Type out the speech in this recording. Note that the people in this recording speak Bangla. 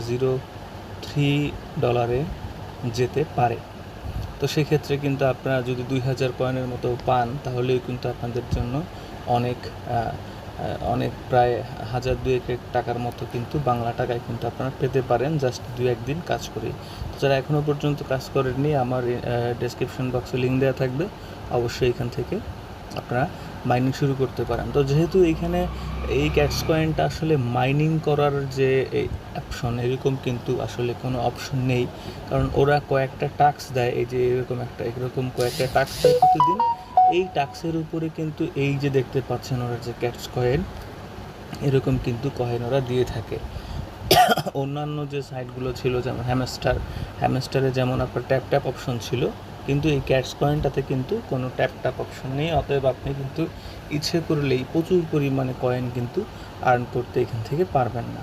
$0.03 যেতে পারে। তো সেক্ষেত্রে কিন্তু আপনারা যদি 2000 কয়েনের মতো পান তাহলেও কিন্তু আপনাদের জন্য অনেক প্রায় 1000-2000 টাকার মতো কিন্তু বাংলা টাকায় কিন্তু আপনারা পেতে পারেন জাস্ট 2-1 দিন কাজ করে। তো যারা এখনও পর্যন্ত কাজ করেননি, আমার ডেসক্রিপশন বক্সে লিঙ্ক দেওয়া থাকবে, অবশ্যই এখান থেকে আপনারা মাইনিং শুরু করতে পারেন। তো যেহেতু এইখানে এই ক্যাটস কয়েনটা আসলে মাইনিং করার যে অপশন এরকম কিন্তু আসলে কোনো অপশন নেই, কারণ ওরা কয়েকটা টাস্ক দেয়, এই যে এরকম কয়েকটা টাস্ক দেয় প্রতিদিন। এই টাস্কের উপরে কিন্তু এই যে দেখতে পাচ্ছেন ওরা যে ক্যাটস কয়েন এরকম কিন্তু কয়েন ওরা দিয়ে থাকে। অন্যান্য যে সাইটগুলো ছিল যেমন হ্যামস্টারে যেমন আপনার ট্যাপ অপশন ছিল, কিন্তু এই ক্যাটস কয়েনটাতে কিন্তু কোনো ট্যাপ অপশন নেই। অতএব আপনি কিন্তু ইচ্ছে করলেই প্রচুর পরিমাণে কয়েন কিন্তু আর্ন করতে এখান থেকে পারবেন না।